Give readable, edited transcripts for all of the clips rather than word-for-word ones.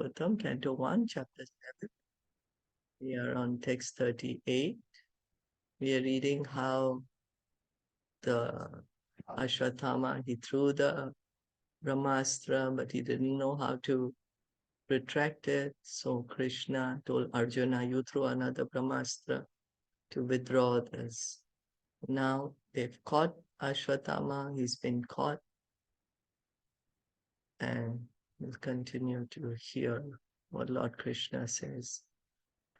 Bhagavatam, Canto 1, Chapter 7. We are on text 38. We are reading how the Ashwatthama, he threw the Brahmastra, but he didn't know how to retract it. So Krishna told Arjuna, you throw another Brahmastra to withdraw this. Now they've caught Ashwatthama, he's been caught, and we'll continue to hear what Lord Krishna says.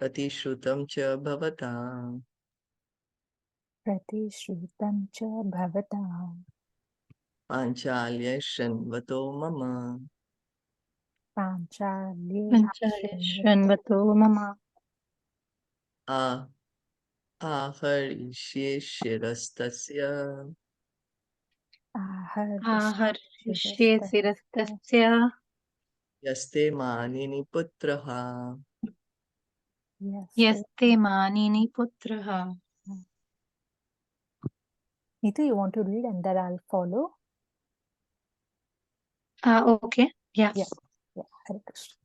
Pratishrutam cha bhavatam Pratishrutam cha bhavatam panchalya shanvato mama panchalye Panchayashranvato mama aharishe shirastasya aharishe sirastasya yaste manini putraha. yaste manini putraha. Neetu, you want to read and then I'll follow? Okay. Yeah. Yeah. Hare Krishna.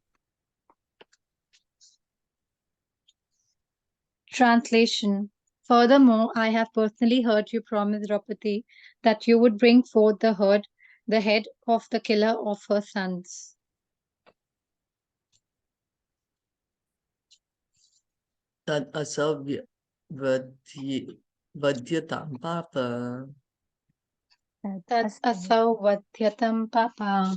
Translation. Furthermore, I have personally heard you promise Draupadi that you would bring forth the head of the killer of her sons. Tad asavya vadyatam papa Tad asau vadhyatam papa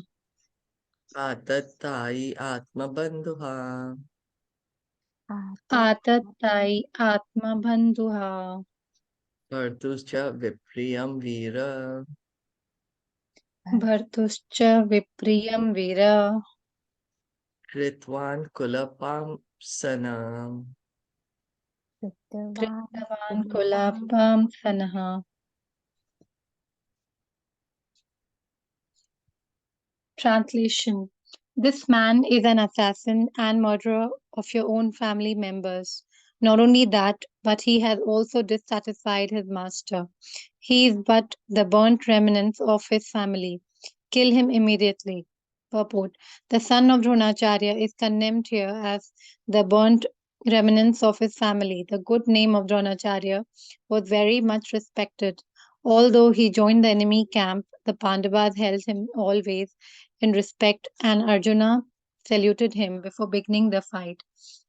atattai atmabandhuha atattai atmabandhuha bhartuscha vipriyam vira bhartuscha vipriyam vira kritvan kulapam sanam. kritavan kulapam sanaha. Translation. This man is an assassin and murderer of your own family members. Not only that, but he has also dissatisfied his master. He is but the burnt remnants of his family. Kill him immediately. Purport. The son of Dronacharya is condemned here as the burnt remnants of his family. The good name of Dronacharya was very much respected. Although he joined the enemy camp, the Pandavas held him always in respect, and Arjuna saluted him before beginning the fight.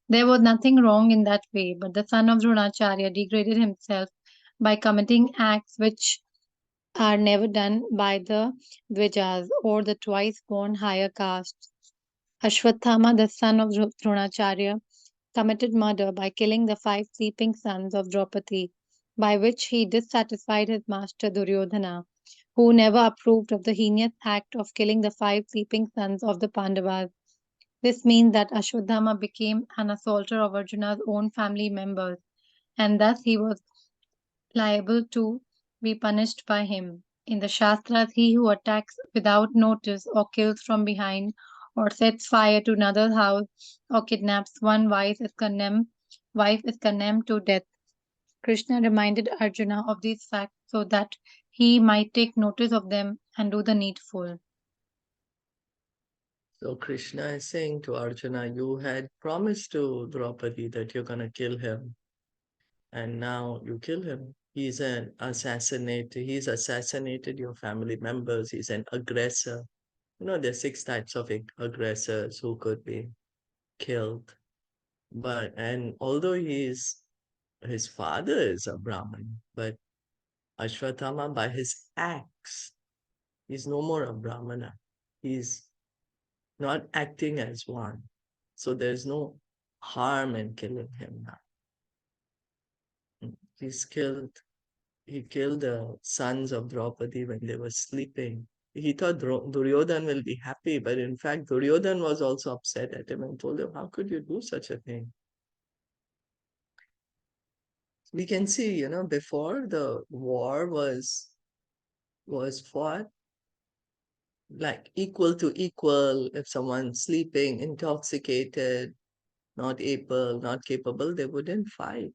There was nothing wrong in that way, but the son of Dronacharya degraded himself by committing acts which are never done by the Dvijas or the twice born higher castes. Ashwatthama, the son of Dronacharya, committed murder by killing the 5 sleeping sons of Draupadi, by which he dissatisfied his master Duryodhana, who never approved of the heinous act of killing the 5 sleeping sons of the Pandavas. This means that Ashwatthama became an assaulter of Arjuna's own family members, and thus he was liable to be punished by him. In the Shastras, he who attacks without notice or kills from behind or sets fire to another house or kidnaps one wife is condemned to death. Krishna reminded Arjuna of these facts so that he might take notice of them and do the needful. So Krishna is saying to Arjuna, you had promised to Draupadi that you're going to kill him, and now you kill him. He's assassinated your family members. He's an aggressor. There are 6 types of aggressors who could be killed. And although his father is a Brahmin, but Ashwatthama, by his acts, he's no more a Brahmana. He's not acting as one. So there's no harm in killing him now. He killed the sons of Draupadi when they were sleeping. He thought Duryodhan will be happy, but in fact, Duryodhan was also upset at him and told him, how could you do such a thing? We can see, before the war was fought, like equal to equal. If someone's sleeping, intoxicated, not capable, they wouldn't fight.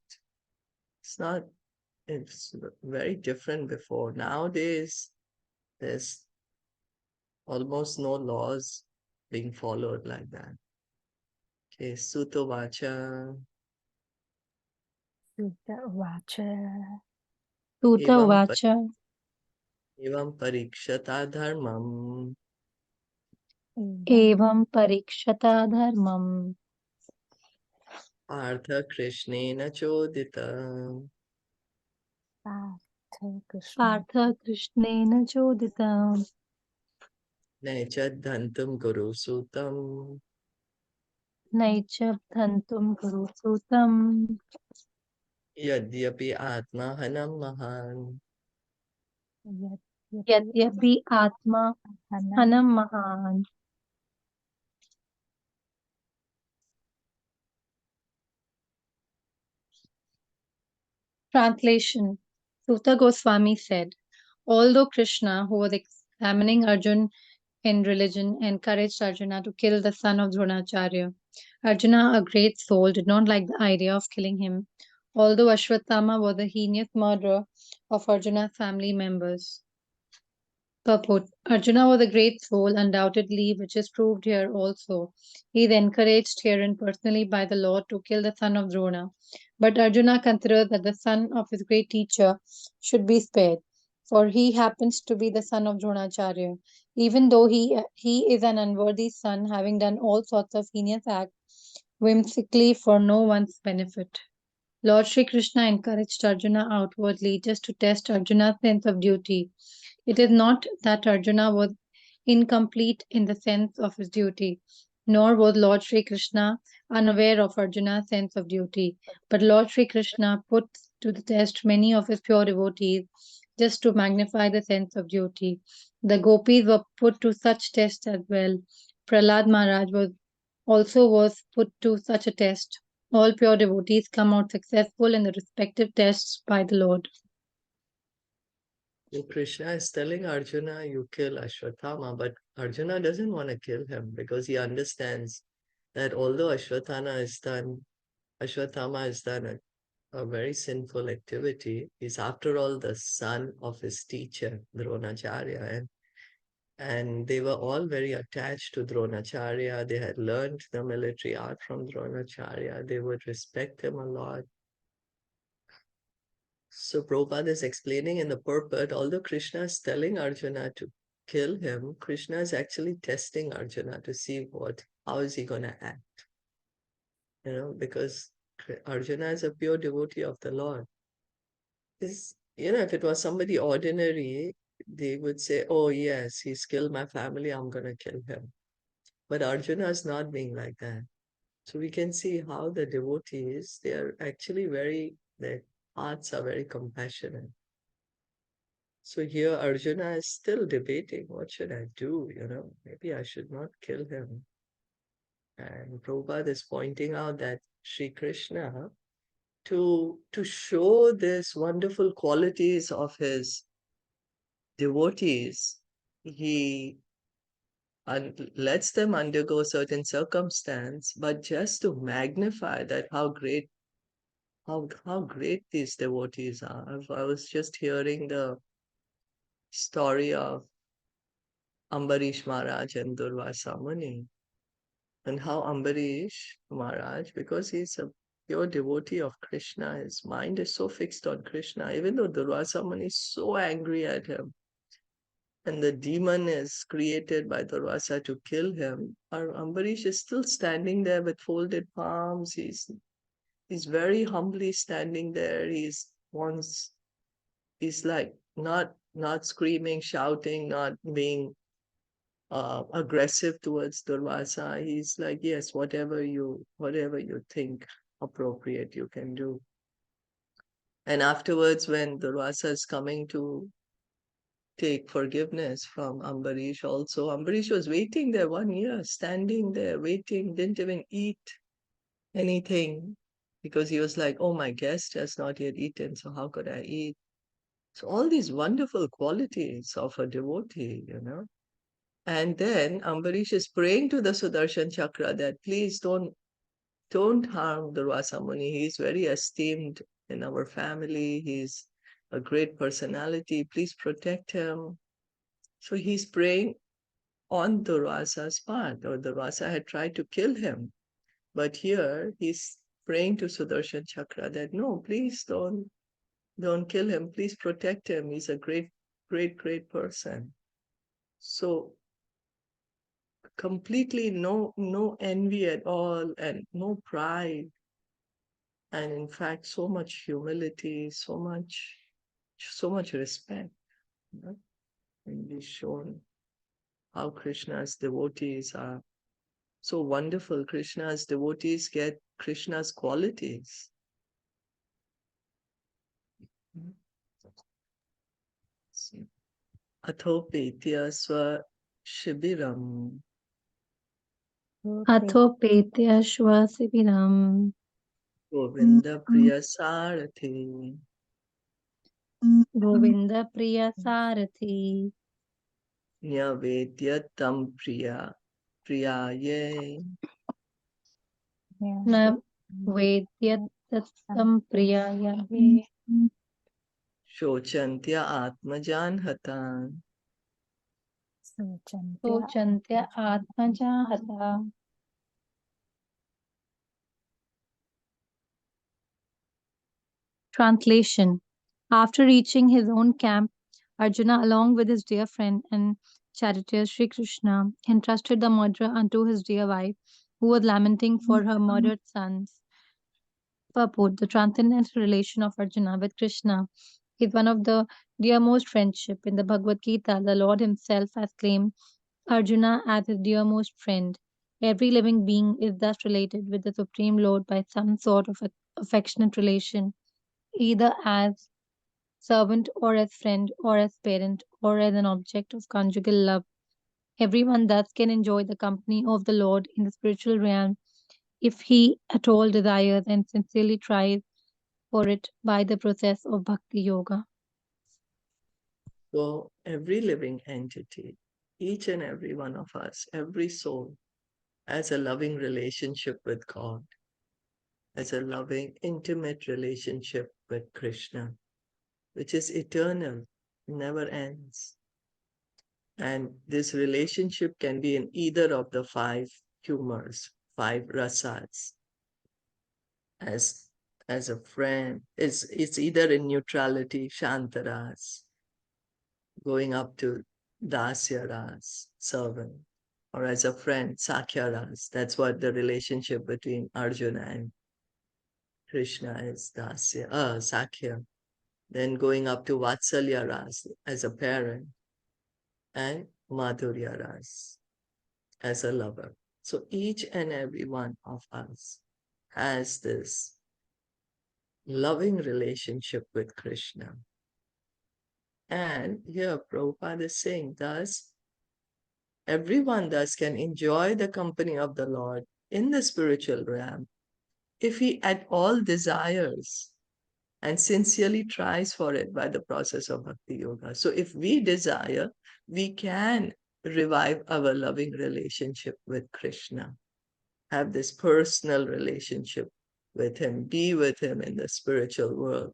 It's very different before. Nowadays, there's almost no laws being followed like that. Okay, Sutta Vacha. Sutta Vacha. Suta Evam, Vacha. evam parikshata dharmam. Evam Parikshata Dharmam. Artha Krishnena chodita. Partha Krishna. Partha Krishnena Choditam. Necha dhantam guru sutam. Naicha Dhantum Guru Sutam. Yadyapi atma hanam mahan. Yadyapi Atma Hanam Mahan. Translation. Suta Goswami said, although Krishna, who was examining Arjun in religion, encouraged Arjuna to kill the son of Dronacharya, Arjuna, a great soul, did not like the idea of killing him, although Ashwatthama was a heinous murderer of Arjuna's family members. Purport. Arjuna was a great soul, undoubtedly, which is proved here also. He is encouraged herein personally by the Lord to kill the son of Drona. But Arjuna considers that the son of his great teacher should be spared, for he happens to be the son of Dronacharya. Even though he is an unworthy son, having done all sorts of heinous acts whimsically for no one's benefit. Lord Sri Krishna encouraged Arjuna outwardly just to test Arjuna's sense of duty. It is not that Arjuna was incomplete in the sense of his duty, nor was Lord Sri Krishna unaware of Arjuna's sense of duty, but Lord Sri Krishna put to the test many of his pure devotees just to magnify the sense of duty. The gopis were put to such tests as well. Prahlad Maharaj was put to such a test. All pure devotees come out successful in the respective tests by the Lord. So Krishna is telling Arjuna, you kill Ashwatthama, but Arjuna doesn't want to kill him because he understands that although Ashwatthama has done a very sinful activity, he's after all the son of his teacher, Dronacharya, and they were all very attached to Dronacharya. They had learned the military art from Dronacharya. They would respect him a lot. So Prabhupada is explaining in the purport, although Krishna is telling Arjuna to kill him, Krishna is actually testing Arjuna to see how is he going to act. Because Arjuna is a pure devotee of the Lord. If it was somebody ordinary, they would say, oh yes, he's killed my family, I'm going to kill him. But Arjuna is not being like that. So we can see how the devotees, they are actually their hearts are very compassionate. So here Arjuna is still debating, what should I do? Maybe I should not kill him. And Prabhupada is pointing out that Sri Krishna, to show these wonderful qualities of his devotees, he lets them undergo certain circumstance, but just to magnify that how great these devotees are. I was just hearing the story of Ambarish Maharaj and Durvasa Muni, and how Ambarish Maharaj, because he's a pure devotee of Krishna, his mind is so fixed on Krishna, even though Durvasa Muni is so angry at him, and the demon is created by Durvasa to kill him, our Ambarish is still standing there with folded palms. He's very humbly standing there. He's like not screaming, shouting, not being aggressive towards Durvasa. He's like, yes, whatever you think appropriate, you can do. And afterwards, when Durvasa is coming to take forgiveness from Ambarish also, Ambarish was waiting there 1 year, standing there, waiting, didn't even eat anything because he was like, oh, my guest has not yet eaten, so how could I eat? So all these wonderful qualities of a devotee. And then Ambarish is praying to the Sudarshan Chakra that please don't harm Durvasa Muni. He's very esteemed in our family. He's a great personality. Please protect him. So he's praying on Durvasa's part, or Durvasa had tried to kill him. But here he's praying to Sudarshan Chakra that no, please don't kill him. Please protect him. He's a great, great, great person. So completely no envy at all and no pride. And in fact, so much humility, so much respect. You know, and we've shown how Krishna's devotees are so wonderful. Krishna's devotees get Krishna's qualities. Athopetya swa shibiram Athopetya Shvasibiram Govinda priya sarathi Govinda Priya Sarathi Nyavedya tam priyaye Na Vedyatam Priyaya Shochantya atmajan hatan. Sochantya Atmajahata. Translation. After reaching his own camp, Arjuna, along with his dear friend and charioteer Sri Krishna, entrusted the murderer unto his dear wife, who was lamenting for her murdered sons. Purport. The transcendental relation of Arjuna with Krishna is one of the dearmost friendship. In the Bhagavad Gita, the Lord himself has claimed Arjuna as his dearmost friend. Every living being is thus related with the Supreme Lord by some sort of affectionate relation, either as servant or as friend or as parent or as an object of conjugal love. Everyone thus can enjoy the company of the Lord in the spiritual realm if he at all desires and sincerely tries for it by the process of bhakti yoga. So every living entity, each and every one of us, every soul has a loving relationship with God, has a loving, intimate relationship with Krishna, which is eternal, never ends. And this relationship can be in either of the five humors, five rasas. As a friend, it's either in neutrality, shantaras, going up to dasyaras, servant, or as a friend, sakyaras. That's what the relationship between Arjuna and Krishna is, sakya. Then going up to vatsalyaras as a parent, and madhuryaras as a lover. So each and every one of us has this loving relationship with Krishna. And here Prabhupada is saying, thus, everyone thus can enjoy the company of the Lord in the spiritual realm if he at all desires and sincerely tries for it by the process of Bhakti Yoga. So if we desire, we can revive our loving relationship with Krishna, have this personal relationship with him, be with him in the spiritual world,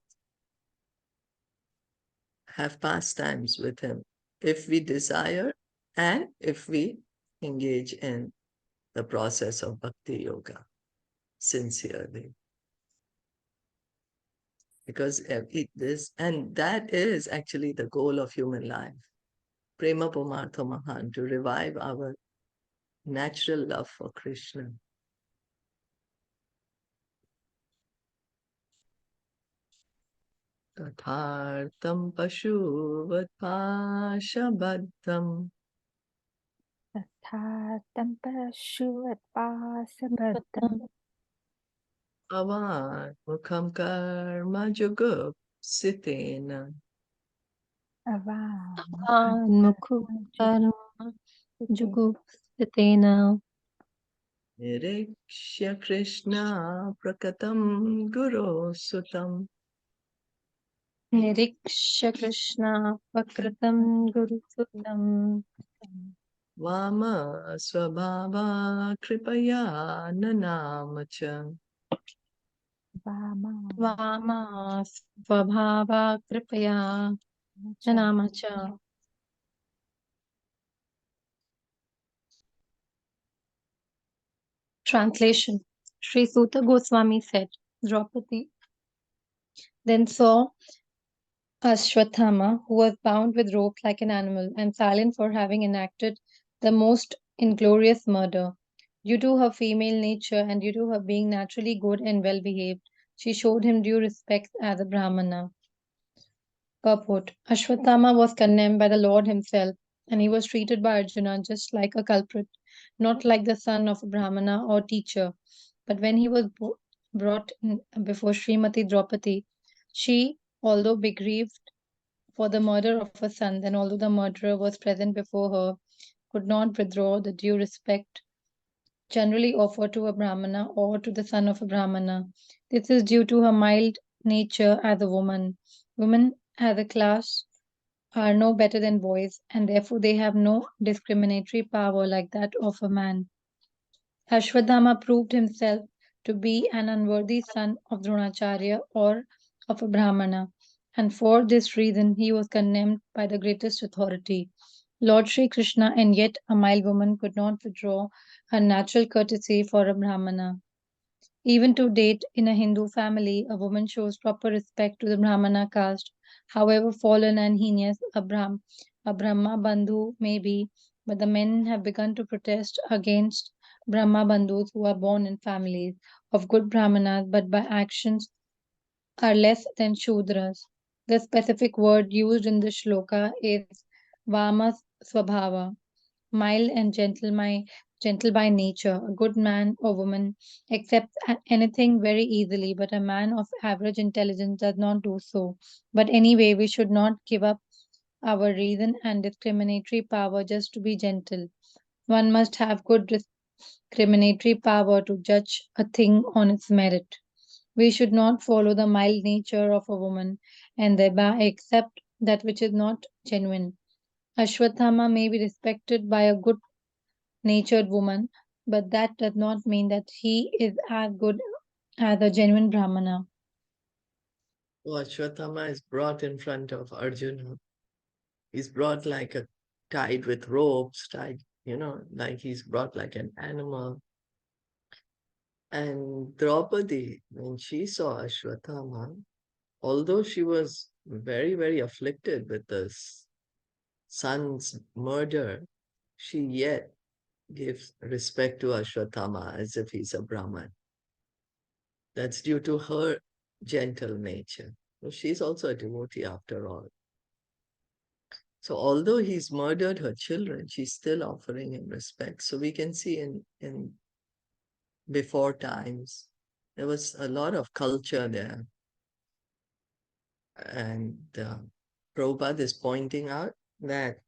have pastimes with him if we desire and if we engage in the process of Bhakti Yoga sincerely. Because and that is actually the goal of human life. Prema Pumartha Mahan, to revive our natural love for Krishna. Tathartam Pashuvat Pashabadtam Tathartam Parashuvatpasabhaddham Avan Mukham Karma Jugub Sitena Mukhu karma jugupsitena Nirikshya Krishna Prakatam Guru Sutam Nirikshya Krishna Pakritam Gurusutam Vama Swabhava Kripaya Nanamacha Vama Vama Svabhava Kripaya Janamacha. Translation. Sri Suta Goswami said, Draupadi then saw Ashwathama, who was bound with ropes like an animal and silent for having enacted the most inglorious murder. Due to her female nature and due to her being naturally good and well behaved, she showed him due respect as a Brahmana. Purport: Ashwatthama was condemned by the Lord himself, and he was treated by Arjuna just like a culprit, not like the son of a Brahmana or teacher. But when he was brought before Srimati Draupadi, she, although grieved for the murder of her son, then although the murderer was present before her, could not withdraw the due respect generally offered to a Brahmana or to the son of a Brahmana. This is due to her mild nature as a woman. Women as a class are no better than boys, and therefore they have no discriminatory power like that of a man. Ashwadhama proved himself to be an unworthy son of Dronacharya or of a Brahmana, and for this reason he was condemned by the greatest authority. Lord Sri Krishna, and yet a mild woman, could not withdraw her natural courtesy for a Brahmana. Even to date, in a Hindu family, a woman shows proper respect to the Brahmana caste, however fallen and heinous a Brahma Bandhu may be, but the men have begun to protest against Brahma Bandhus who are born in families of good Brahmanas but by actions are less than Shudras. The specific word used in this shloka is Vama Swabhava, mild and gentle by nature. A good man or woman accepts anything very easily, but a man of average intelligence does not do so. But anyway, we should not give up our reason and discriminatory power just to be gentle. One must have good discriminatory power to judge a thing on its merit. We should not follow the mild nature of a woman and thereby accept that which is not genuine. Ashwatthama may be respected by a good natured woman, but that does not mean that he is as good as a genuine Brahmana. So Ashwatthama is brought in front of Arjuna. He's brought like a tied with ropes, tied, like he's brought like an animal. And Draupadi, when she saw Ashwatthama, although she was very, very afflicted with this son's murder, she yet gives respect to Ashwatthama as if he's a Brahman. That's due to her gentle nature. So she's also a devotee after all. So although he's murdered her children, she's still offering him respect. So we can see in before times, there was a lot of culture there. And Prabhupada is pointing out that,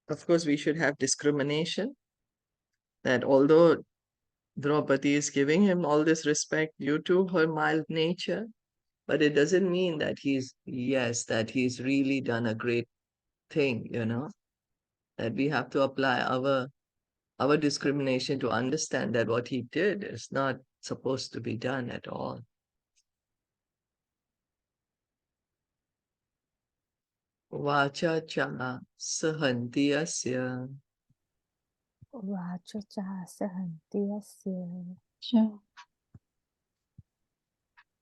of course, we should have discrimination, that although Draupadi is giving him all this respect due to her mild nature, but it doesn't mean that that he's really done a great thing, that we have to apply our discrimination to understand that what he did is not supposed to be done at all. Vacha cha sahanti asya Vacha cha sahanti asya Sure.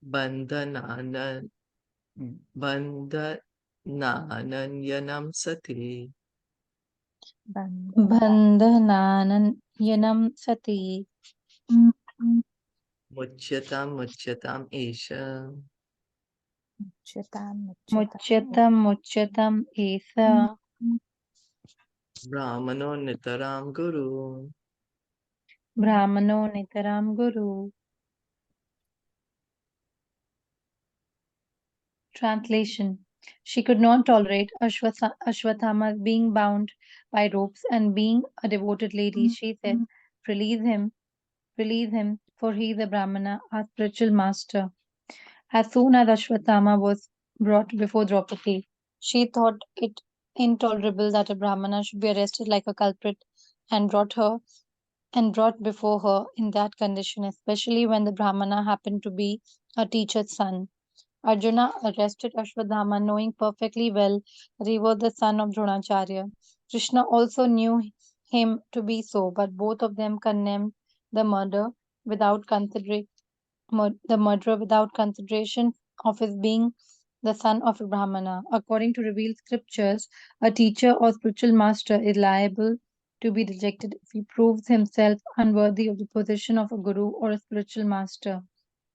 bandhananyanam sati Bandhananyanam sati muchyatam esha muchyatam muchyatam esa brahmano nitaram guru. brahmano nitaram guru. Translation: She could not tolerate Ashwathama being bound by ropes and being a devoted lady. She said, release him, for he is a Brahmana, our spiritual master. As soon as Ashwathama was brought before Draupadi, she thought it intolerable that a Brahmana should be arrested like a culprit and brought before her in that condition, especially when the Brahmana happened to be a teacher's son. Arjuna arrested Ashwadhama, knowing perfectly well that he was the son of Dronacharya. Krishna also knew him to be so, but both of them condemned the murder without considering the murderer without consideration of his being the son of a Brahmana. According to revealed scriptures, a teacher or spiritual master is liable to be rejected if he proves himself unworthy of the position of a guru or a spiritual master.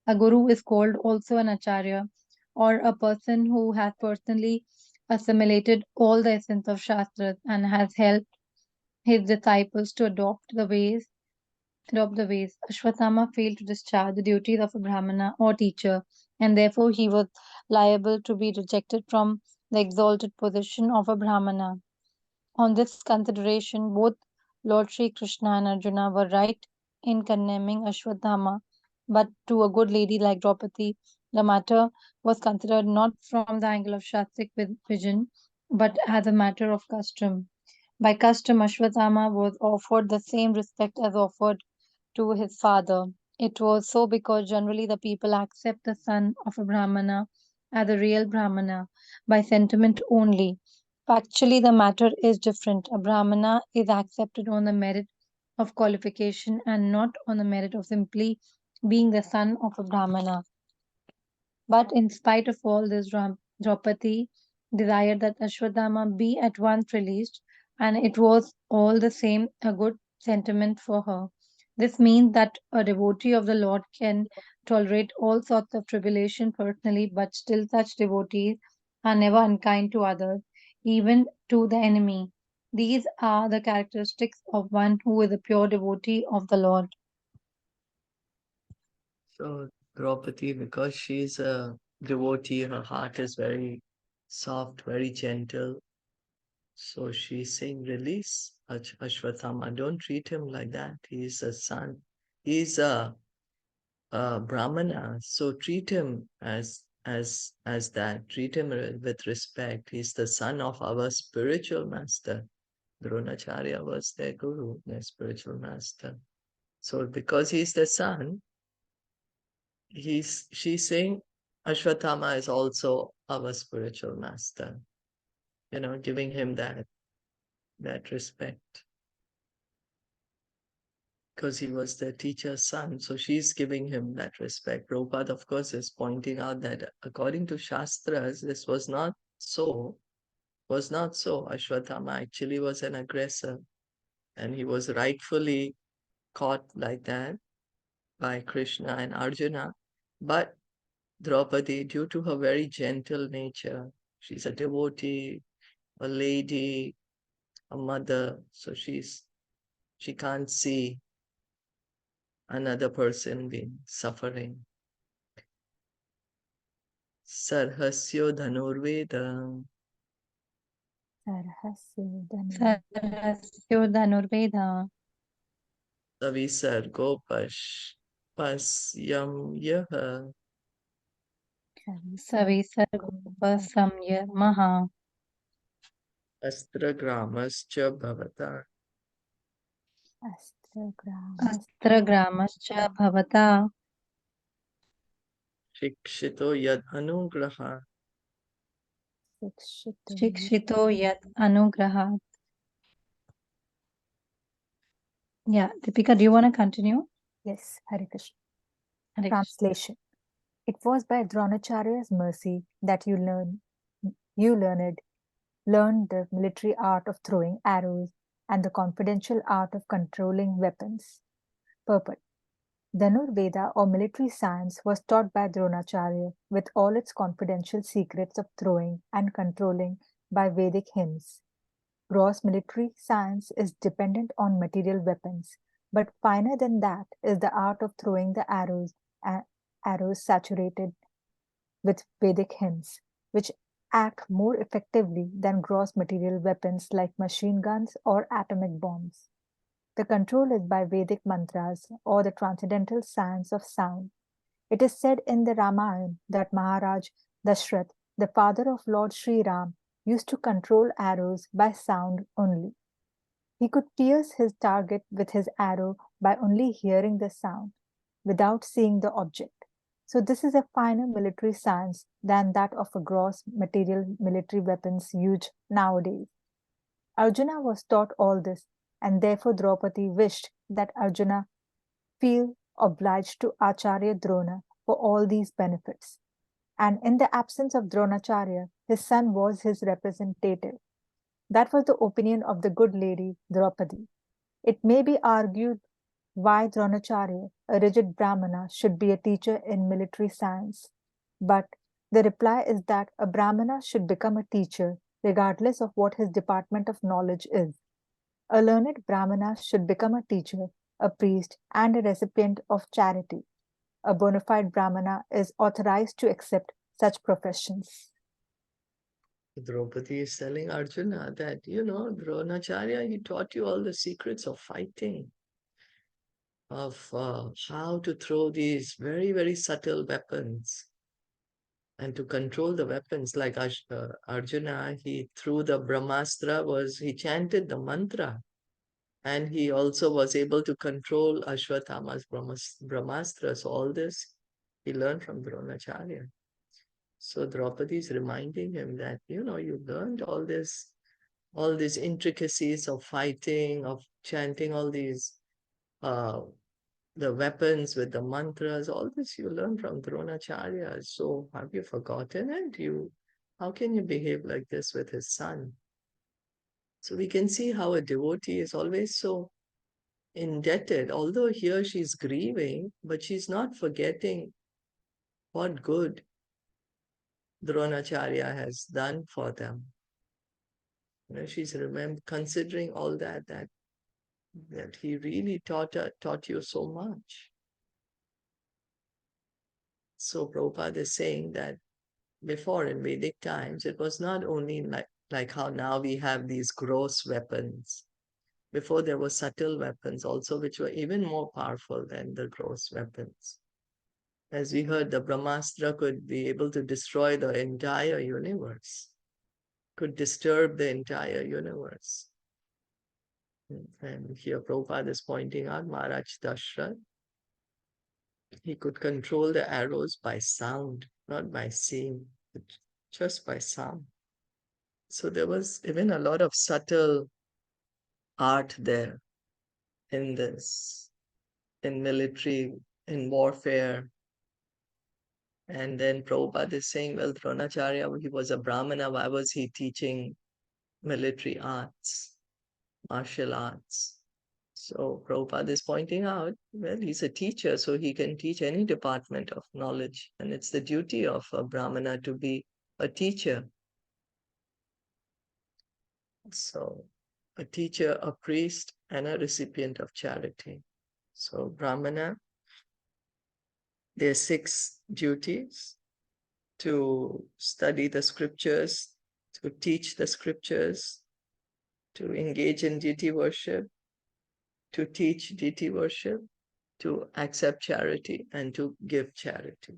A guru is called also an acharya, or a person who has personally assimilated all the essence of Shastras and has helped his disciples to adopt the ways. Ashwatthama failed to discharge the duties of a Brahmana or teacher, and therefore he was liable to be rejected from the exalted position of a Brahmana. On this consideration, both Lord Sri Krishna and Arjuna were right in condemning Ashwatthama, but to a good lady like Draupadi, the matter was considered not from the angle of Shastric vision, but as a matter of custom. By custom, Ashwatthama was offered the same respect as offered to his father. It was so because generally the people accept the son of a Brahmana as a real Brahmana by sentiment only. Factually, the matter is different. A Brahmana is accepted on the merit of qualification and not on the merit of simply being the son of a Brahmana. But in spite of all this, Draupadi desired that Ashwatthama be at once released, and it was all the same a good sentiment for her. This means that a devotee of the Lord can tolerate all sorts of tribulation personally, but still such devotees are never unkind to others, even to the enemy. These are the characteristics of one who is a pure devotee of the Lord. So Draupadi, because she's a devotee, her heart is very soft, very gentle. So she's saying, release Ashwatthama. Don't treat him like that. He's a son. He's a Brahmana. So treat him as that. Treat him with respect. He's the son of our spiritual master. Dronacharya was their guru, their spiritual master. So because he's the son, she's saying Ashwatthama is also our spiritual master. Giving him that respect. Because he was the teacher's son. So she's giving him that respect. Prabhupada, of course, is pointing out that according to Shastras, this was not so. Ashwatthama actually was an aggressor, and he was rightfully caught like that by Krishna and Arjuna. But Draupadi, due to her very gentle nature, she's a devotee, a lady, a mother, so she can't see another person being suffering. Sarhasyo dhanurveda. Sarhasya Sarasyo Dhanurveda. Savisargo pasyam yaha. Savisargopasamya Maha. Astragramascha bhavata. Astragramascha Bhavata. Shikshito yad anugraha. Shikshito Yat Anugrahat. Yeah, Deepika, do you want to continue? Yes, Hare Krishna. Hare Krishna. Translation. It was by Dronacharya's mercy that you learned the military art of throwing arrows and the confidential art of controlling weapons. Purport. Dhanurveda or military science was taught by Dronacharya with all its confidential secrets of throwing and controlling by Vedic hymns. Gross military science is dependent on material weapons, but finer than that is the art of throwing the arrows saturated with Vedic hymns, which act more effectively than gross material weapons like machine guns or atomic bombs. The control is by Vedic mantras or the transcendental science of sound. It is said in the Ramayana that Maharaj Dashrath, the father of Lord Sri Ram, used to control arrows by sound only. He could pierce his target with his arrow by only hearing the sound, without seeing the object. So this is a finer military science than that of a gross material military weapons used nowadays. Arjuna was taught all this, and therefore Draupadi wished that Arjuna feel obliged to Acharya Drona for all these benefits. And in the absence of Dronacharya, his son was his representative. That was the opinion of the good lady Draupadi. It may be argued why Dronacharya, a rigid Brahmana, should be a teacher in military science. But the reply is that a Brahmana should become a teacher regardless of what his department of knowledge is. A learned Brahmana should become a teacher, a priest, and a recipient of charity. A bona fide Brahmana is authorized to accept such professions. Draupadi is telling Arjuna that, Dronacharya, he taught you all the secrets of fighting, of how to throw these very, very subtle weapons and to control the weapons. Like Arjuna, he threw the Brahmastra, he chanted the mantra, and he also was able to control Ashwatthama's Brahmastra. So all this he learned from Dronacharya. So Draupadi is reminding him that, you learned all these intricacies of fighting, of chanting all these the weapons with the mantras, all this you learn from Dronacharya. So have you forgotten it? How can you behave like this with his son? So we can see how a devotee is always so indebted. Although here she's grieving, but she's not forgetting what good Dronacharya has done for them. She's considering all that he really taught you so much. So Prabhupada is saying that before in Vedic times, it was not only like how now we have these gross weapons. Before there were subtle weapons also, which were even more powerful than the gross weapons. As we heard, the Brahmastra could be able to destroy the entire universe, could disturb the entire universe. And here Prabhupada is pointing out Maharaj Dashrath, he could control the arrows by sound, not by seeing, but just by sound. So there was even a lot of subtle art there in this, in military, in warfare. And then Prabhupada is saying, well, Dronacharya, he was a Brahmana, why was he teaching military arts, martial arts? So Prabhupada is pointing out, well, he's a teacher, so he can teach any department of knowledge. And it's the duty of a Brahmana to be a teacher. So a teacher, a priest, and a recipient of charity. So Brahmana, there are 6 duties: to study the scriptures, to teach the scriptures, to engage in deity worship, to teach deity worship, to accept charity, and to give charity.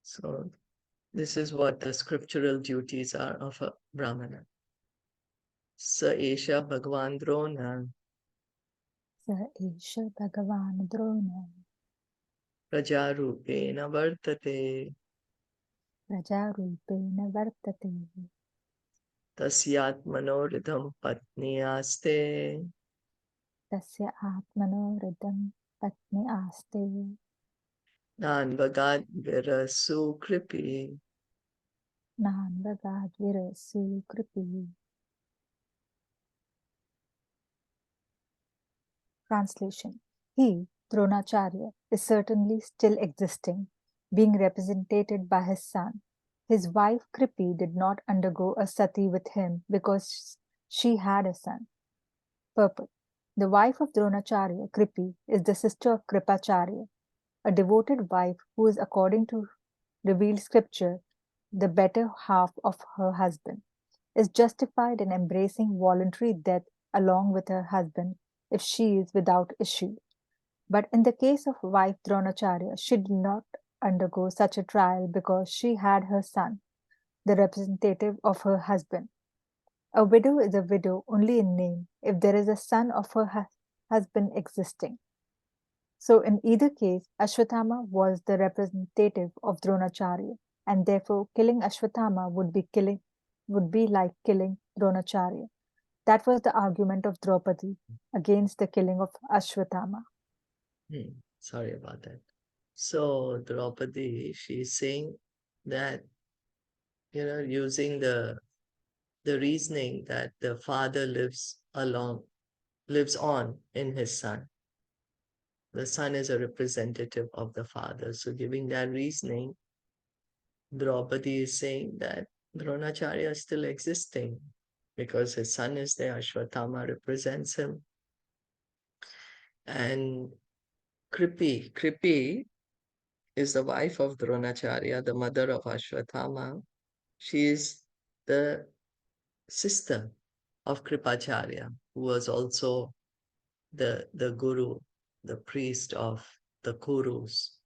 So this is what the scriptural duties are of a Brahmana. Sa esha Bhagavan Droṇa Sa esha Bhagavan Drona Prajarupena Vartate Prajarupena Vartate Tasyatmano Ridham Patni Aste Tasya Atmano Ridham Patni Aste Nanvagad Virasu Kripi. Nanvagad Virasu Kripi. Translation. He, Dronacharya, is certainly still existing, being represented by his son. His wife Kripi did not undergo a sati with him because she had a son. Purport. The wife of Dronacharya, Kripi, is the sister of Kripacharya, a devoted wife who is, according to revealed scripture, the better half of her husband, is justified in embracing voluntary death along with her husband if she is without issue. But in the case of wife Dronacharya, she did not undergo such a trial because she had her son, the representative of her husband. A widow is a widow only in name if there is a son of her husband existing. So in either case, Ashwatthama was the representative of Dronacharya, and therefore killing Ashwatthama would be like killing Dronacharya. That was the argument of Draupadi against the killing of Ashwatthama. Sorry about that. So Draupadi, she's saying that, using the reasoning that the father lives on in his son. The son is a representative of the father. So giving that reasoning, Draupadi is saying that Dronacharya is still existing because his son is there. Ashwatthama represents him. And Kripi is the wife of Dronacharya, the mother of Ashwatthama. She is the sister of Kripacharya, who was also the guru, the priest of the Kurus.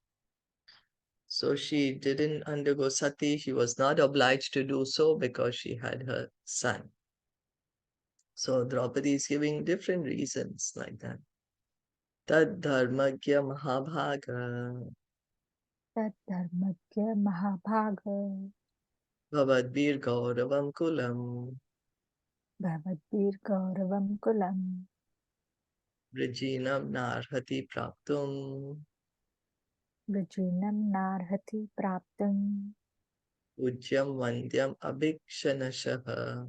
So she didn't undergo sati. She was not obliged to do so because she had her son. So Draupadi is giving different reasons like that. Tad dharmagya mahabhaga Tad dharmagya mahabhaga bhavadbir gauravam kulam bhavadir gauravam kulam vrijinam narhati praptum vijinam narhati praptam ujyam vandyam abhikshanashaha.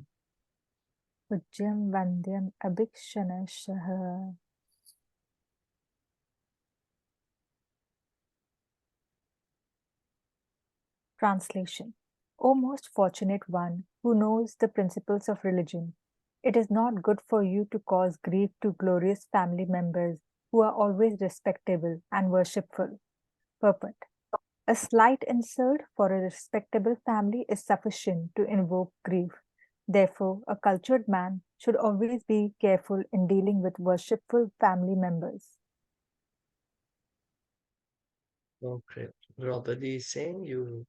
ujjam vandyam abhikshanashaha. Translation. O most fortunate one who knows the principles of religion, it is not good for you to cause grief to glorious family members who are always respectable and worshipful. Purport. A slight insult for a respectable family is sufficient to invoke grief. Therefore, a cultured man should always be careful in dealing with worshipful family members. Okay. Draupadi is saying you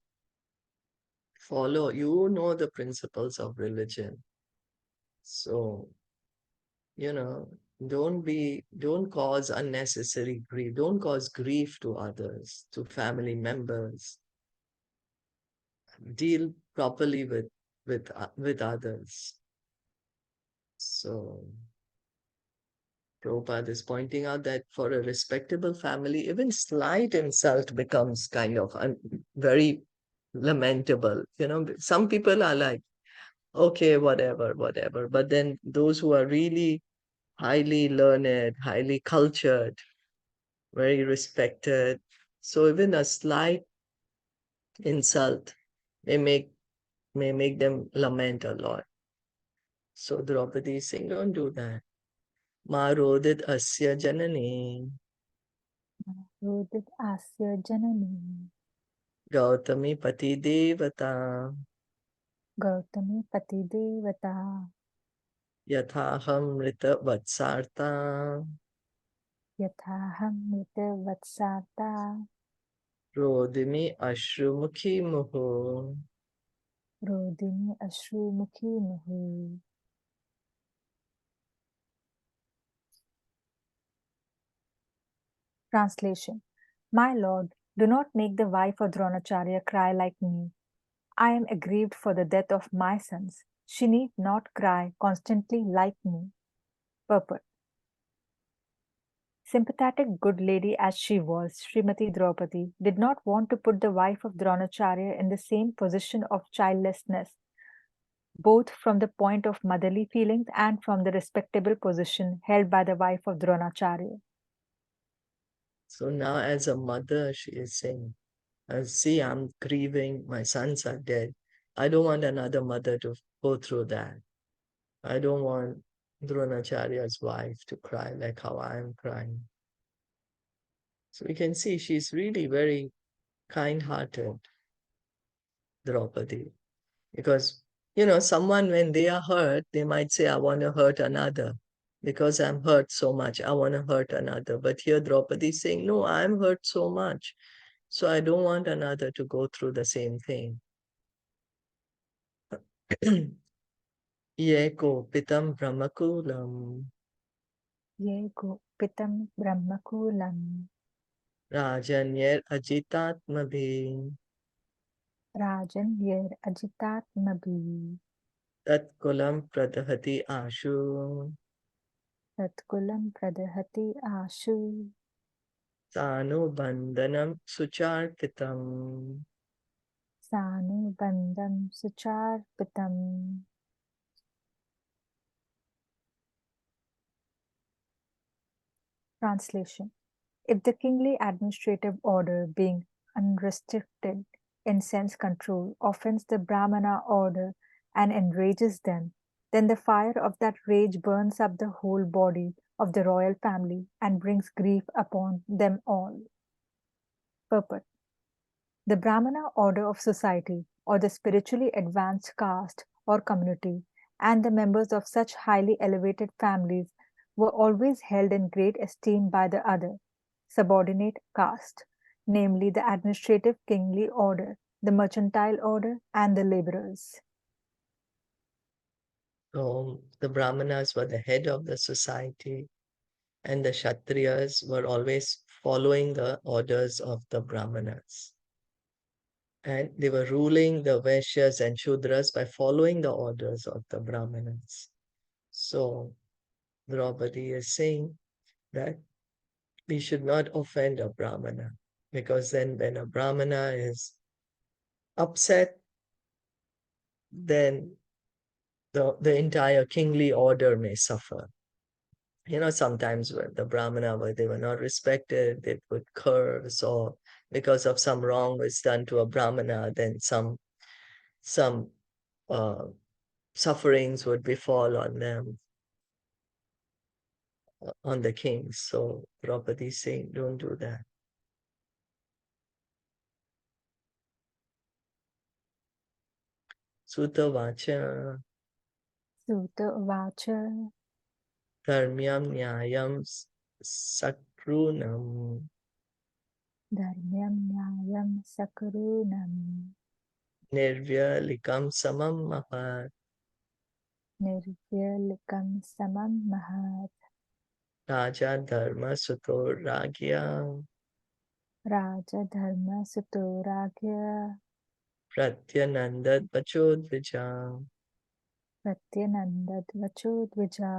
know the principles of religion. So, don't cause unnecessary grief. Don't cause grief to others, to family members. Deal properly with others. So, Prabhupada is pointing out that for a respectable family, even slight insult becomes kind of very lamentable. Some people are like, okay, whatever, whatever. But then those who are really highly learned, highly cultured, very respected. So even a slight insult may make them lament a lot. So Draupadi is saying, don't do that. Marodit asya janani Rodit asya janani Gautami pati devata Gautami pati devata yathaham rita vatsarta yathaham mita vatsata rodimi ashrumukhi muhu. rodini ashrumukhi muhu. Translation. My lord, do not make the wife of Dronacharya cry like me. I am aggrieved for the death of my sons. She need not cry constantly like me. Purport. Sympathetic good lady as she was, Srimati Draupadi did not want to put the wife of Dronacharya in the same position of childlessness, both from the point of motherly feelings and from the respectable position held by the wife of Dronacharya. So now as a mother, she is saying, see, I'm grieving, my sons are dead. I don't want another mother to go through that. I don't want Dronacharya's wife to cry like how I am crying. So we can see she's really very kind-hearted, Draupadi. Because, someone when they are hurt, they might say, I want to hurt another. Because I'm hurt so much, I want to hurt another. But here Draupadi is saying, no, I'm hurt so much. So I don't want another to go through the same thing. Yeko pitam brahmakulam Ye pitam brahmakulam rajanyer ajitatmabhi rajan yer ajitatmabhi tatkulam pradhati ashu. tatkulam pradhati ashu. Sanubandhanam sucharpitam. Sanubandham sucharpitam. Translation. If the kingly administrative order, being unrestricted in sense control, offends the Brahmana order and enrages them, then the fire of that rage burns up the whole body of the royal family and brings grief upon them all. Purport. The Brahmana order of society, or the spiritually advanced caste or community, and the members of such highly elevated families were always held in great esteem by the other, subordinate caste, namely the administrative kingly order, the mercantile order, and the laborers. So the Brahmanas were the head of the society, and the Kshatriyas were always following the orders of the Brahmanas. And they were ruling the Vaishyas and Shudras by following the orders of the Brahmanas. So Draupadi is saying that we should not offend a Brahmana, because then when a Brahmana is upset, then the entire kingly order may suffer. Sometimes when the Brahmana, where they were not respected, they would curse, or because of some wrong was done to a Brahmana, then some uh, sufferings would befall on them, on the kings. So Draupadi is saying, don't do that. Sutta Vacha Sutta Vacha Dharmyam Nyayam Sakrunam Dharmyam Nyayam Sakarunam Nirvyalikam Samam Mahat Nirvyalikam Samam Mahat Raja Dharma Suto Ragya Raja Dharma Sutoragya Pratyanandad Vachodvija. Pratyanandad Vachodvija.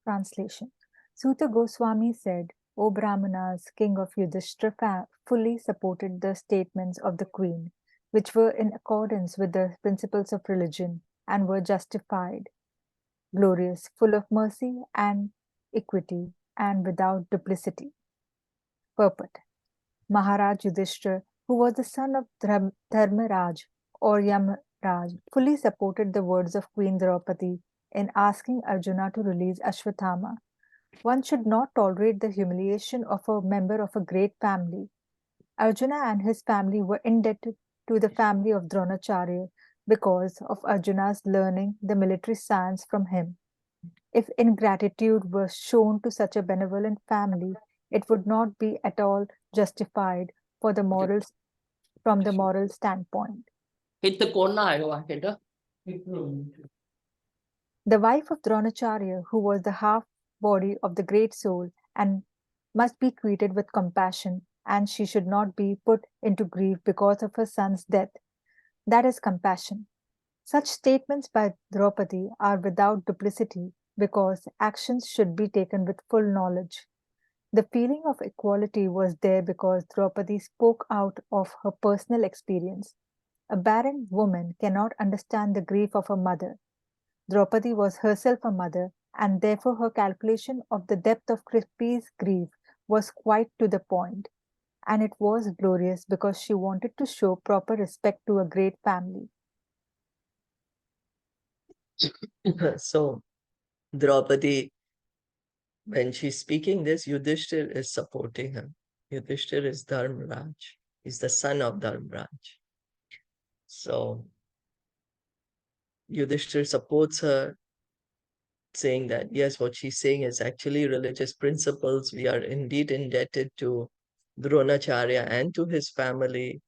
Translation. Suta Goswami said, O Brahmanas, king of Yudhishthira fully supported the statements of the queen, which were in accordance with the principles of religion and were justified, glorious, full of mercy and equity, and without duplicity. Purport. Maharaj Yudhishthira, who was the son of Dharmaraj or Yamraj, fully supported the words of Queen Draupadi in asking Arjuna to release Ashwathama. One should not tolerate the humiliation of a member of a great family. Arjuna and his family were indebted to the family of Dronacharya because of Arjuna's learning the military science from him. If ingratitude were shown to such a benevolent family, it would not be at all justified from the moral standpoint. The wife of Dronacharya, who was the half body of the great soul, and must be treated with compassion, and she should not be put into grief because of her son's death. That is compassion. Such statements by Draupadi are without duplicity because actions should be taken with full knowledge. The feeling of equality was there because Draupadi spoke out of her personal experience. A barren woman cannot understand the grief of a mother. Draupadi was herself a mother, and therefore her calculation of the depth of Kripi's grief was quite to the point, and it was glorious because she wanted to show proper respect to a great family. So Draupadi, when she's speaking this, Yudhishthir is supporting her. Yudhishthir is Dharmaraj. He's the son of Dharmaraj. So Yudhishthir supports her, saying that, yes, what she's saying is actually religious principles. We are indeed indebted to Dronacharya and to his family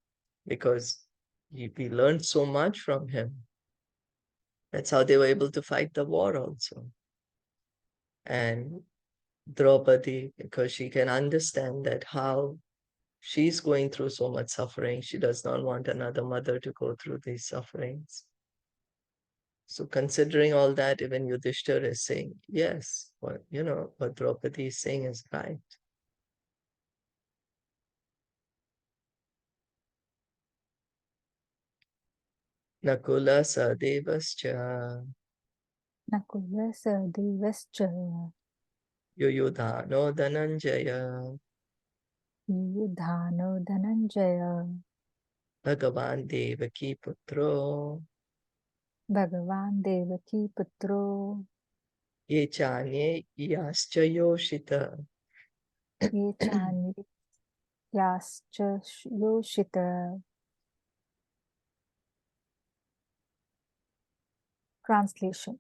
because we learned so much from him. That's how they were able to fight the war also. And Draupadi, because she can understand that how she's going through so much suffering, she does not want another mother to go through these sufferings. So considering all that, even Yudhishthira is saying, yes, what Draupadi is saying is right. Nakula Sadevascha Nakula Sahadevascha Yuyudhano Dhananjaya Yudhano Dhananjaya Bhagavan Devaki Putro Bhagavan Devaki Putro Ye Chanye Yascha Yoshita. Ye Chani Yascha Yoshita. Translation.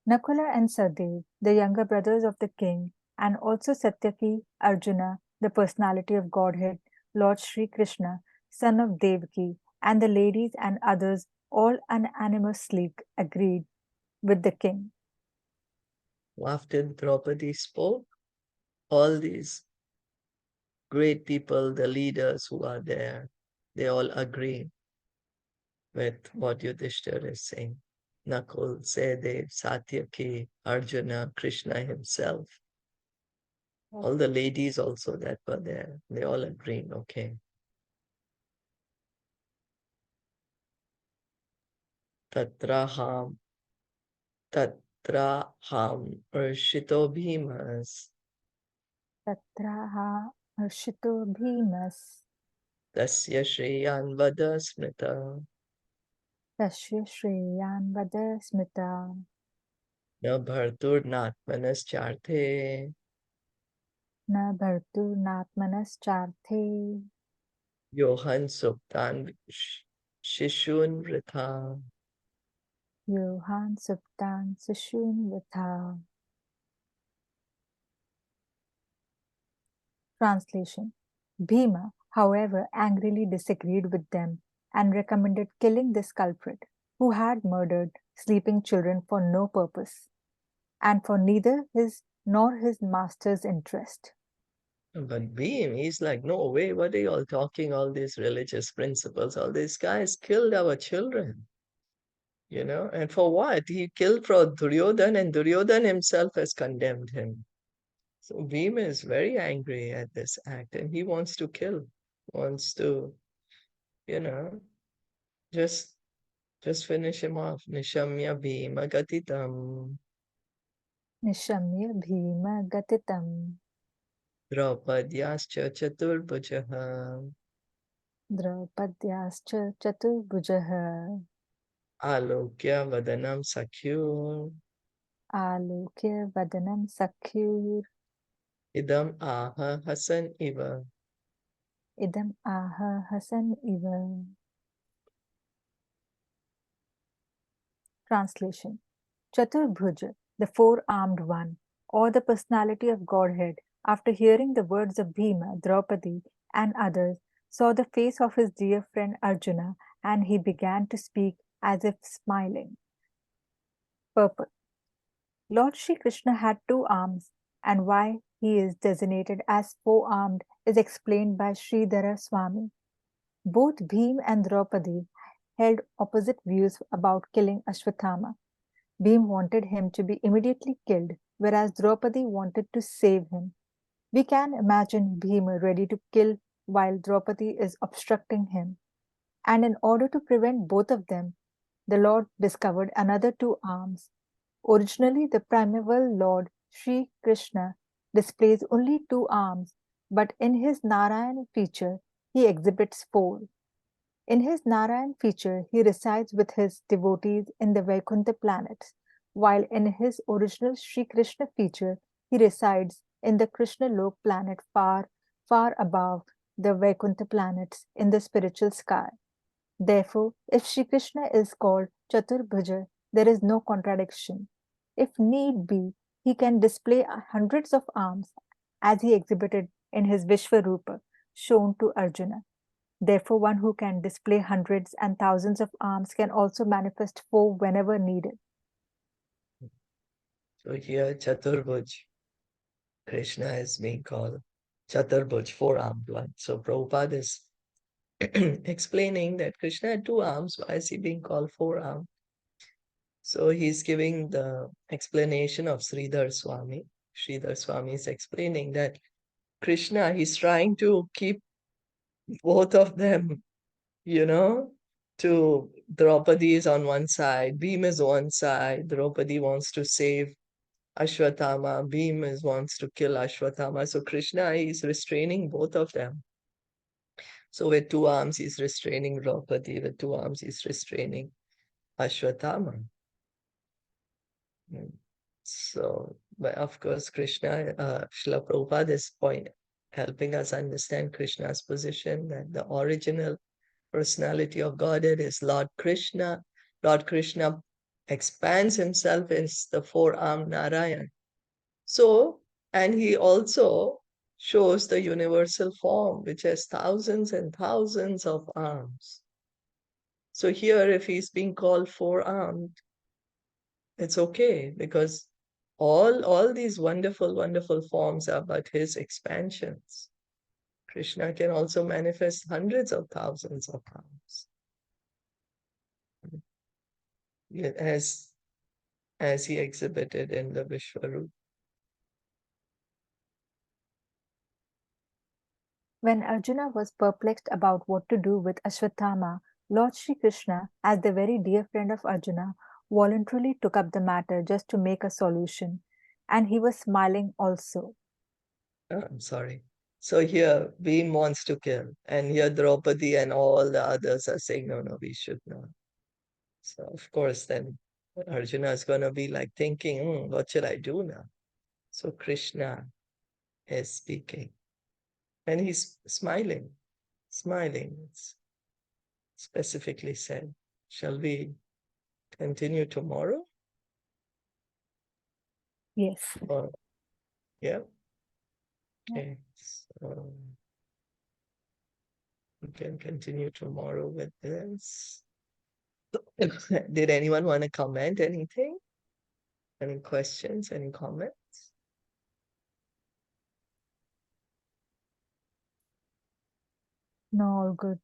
Nakula and Sadev, the younger brothers of the king, and also Satyaki, Arjuna, the personality of Godhead, Lord Sri Krishna, son of Devaki, and the ladies and others all unanimously agreed with the king. After Draupadi spoke, all these great people, the leaders who are there, they all agree with what Yudhishthira is saying. Nakul, Sahadev, Satyaki, Arjuna, Krishna himself, all the ladies also that were there, they all agreed, okay. Tatraham Urshito Bhimas Tatraha Harshito Bhimas Tasya Shreyan Vada Smrita Tasya Shreyan Vada Smita Na Bhartur Natmanas Charte Na Bhartu Natmanas Charte Yohan Suktan Shishun Vritha. Yohan Suptan Sushun Vitha. Translation. Bhima, however, angrily disagreed with them and recommended killing this culprit, who had murdered sleeping children for no purpose, and for neither his nor his master's interest. But Beam, he's like, no way, what are you all talking, all these religious principles? All these guys killed our children, and for what? He killed for Duryodhan, and Duryodhan himself has condemned him. So Bhima is very angry at this act, and he wants to kill, wants to, you know, just just finish him off. Nishamya Bhima Gatitam Nishamya Bhima Gatitam Draupadyascha Chaturbhujaha Draupadyascha Chaturbhujaha Alokya Vadanam Sakyur Alokya Vadanam Sakyur Idam Aha Hasan Iva. Idam Aha Hasan Iva. Translation. Chaturbhuja, the four-armed one, or the personality of Godhead, after hearing the words of Bhima, Draupadi, and others, saw the face of his dear friend Arjuna, and he began to speak as if smiling. Purport. Lord Sri Krishna had two arms, and why he is designated as four-armed is explained by Sridhara Swami. Both Bhim and Draupadi held opposite views about killing Ashwathama. Bhim wanted him to be immediately killed, whereas Draupadi wanted to save him. We can imagine Bhima ready to kill while Draupadi is obstructing him. And in order to prevent both of them, the Lord discovered another two arms. Originally, the primeval Lord Sri Krishna displays only two arms, but in his Narayan feature, he exhibits four. In his Narayan feature, he resides with his devotees in the Vaikuntha planets, while in his original Sri Krishna feature, he resides in the Krishna Lok planet far, far above the Vaikuntha planets in the spiritual sky. Therefore, if Sri Krishna is called Chaturbhuja, there is no contradiction. If need be, he can display hundreds of arms as he exhibited in his Vishvarupa shown to Arjuna. Therefore, one who can display hundreds and thousands of arms can also manifest four whenever needed. So here Chaturbhuj, Krishna is being called Chaturbhuj, four-armed one. So Prabhupada is explaining that Krishna had two arms. Why is he being called four-armed? So he's giving the explanation of Sridhar Swami. Sridhar Swami is explaining that Krishna, he's trying to keep both of them, to Draupadi is on one side, Bhima is one side, Draupadi wants to save Ashwatthama, Bhima wants to kill Ashwatthama. So Krishna is restraining both of them. So with two arms, he's restraining Draupadi, with two arms, he's restraining Ashwatthama. So, but of course, Krishna, Srila Prabhupada is helping us understand Krishna's position, that the original personality of Godhead is Lord Krishna. Lord Krishna expands himself as the four-armed Narayan. So, and he also shows the universal form, which has thousands and thousands of arms. So here, if he's being called four-armed, it's okay, because all these wonderful, wonderful forms are but his expansions. Krishna can also manifest hundreds of thousands of arms. As he exhibited in the Vishwarup. When Arjuna was perplexed about what to do with Ashwatthama, Lord Sri Krishna, as the very dear friend of Arjuna, voluntarily took up the matter just to make a solution. And he was smiling also. I'm sorry. So here, Bhim wants to kill, and here Draupadi and all the others are saying, no, we should not. So of course, then Arjuna is going to be like thinking, what should I do now? So Krishna is speaking, and he's smiling. It's specifically said. Shall we continue tomorrow? Yes. Yeah. Okay. So we can continue tomorrow with this. Did anyone want to comment anything? Any questions? Any comments? No, all good.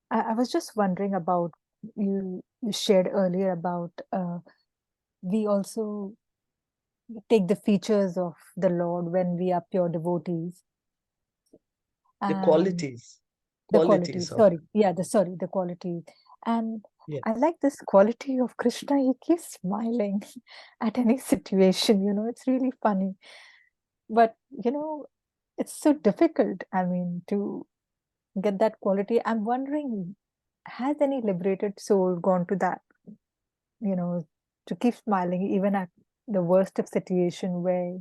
I was just wondering about you shared earlier about we also take the features of the Lord when we are pure devotees. The And qualities. the qualities, Qualities of sorry. Yeah, the qualities. And yes. I like this quality of Krishna. He keeps smiling at any situation, it's really funny. But, it's so difficult, I mean, to get that quality. I'm wondering, has any liberated soul gone to that, you know, to keep smiling even at the worst of situation where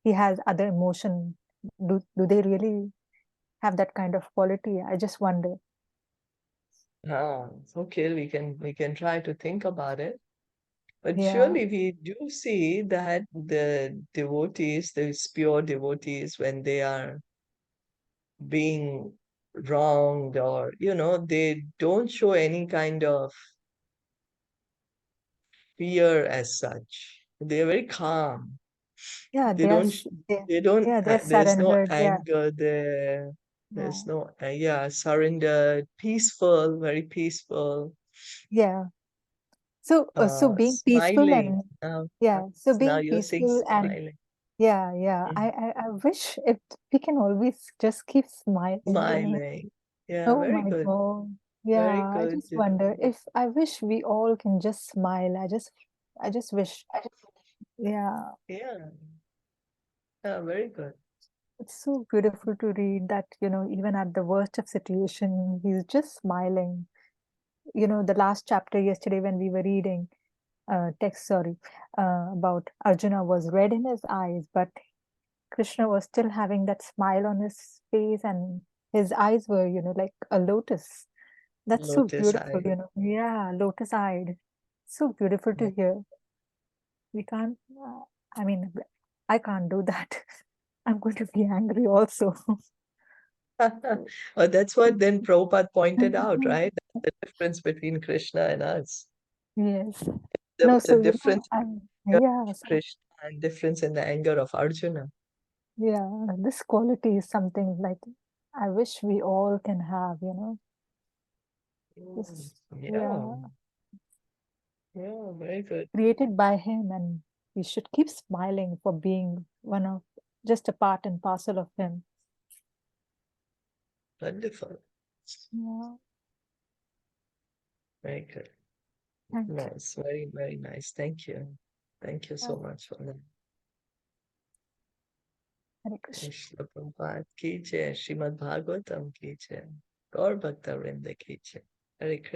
he has other emotion? Do they really have that kind of quality? I just wonder. Okay, we can try to think about it. But Yeah. surely we do see that the devotees, these pure devotees, when they are being wronged, or they don't show any kind of fear as such. They're very calm. Yeah, They don't sh- they don't they're there's no surrendered. Yeah, anger there. yeah, There's no surrendered, peaceful, very peaceful, yeah. So being peaceful smiling. and Now, yeah, so now being you're saying peaceful and smiling. yeah. Mm. I wish if we can always just keep smiling. Smiling. Yeah, Oh very my good. God. Very Yeah, I good. just wonder if I wish we all can just smile. I just wish. Yeah, Yeah, yeah, very good. it's so beautiful to read that, even at the worst of situation, he's just smiling. The last chapter yesterday when we were reading, text, sorry, about Arjuna was red in his eyes, but Krishna was still having that smile on his face, and his eyes were, like a lotus. That's so Lotus beautiful, eye. Yeah, lotus eyed. So beautiful Yeah. to hear. We can't, I mean, I can't do that. I'm going to be angry also. Well, that's what then Prabhupada pointed out, right? The difference between Krishna and us. Yes. There No, was a so, difference in yeah, so, Krishna and difference in the anger of Arjuna. yeah, this quality is something like I wish we all can have, Mm, This, yeah. yeah, Yeah, very good. created by him, and we should keep smiling for being just a part and parcel of him. Wonderful. Yeah. Very good. Thank you. Nice. Very, very nice. Thank you. Thank you so much for that. Hare Krishna. Krishna Prabhupada ki jai, Srimad Bhagavatam ki jai, Gaur Bhakta Vrinda ki jai. Hare Krishna.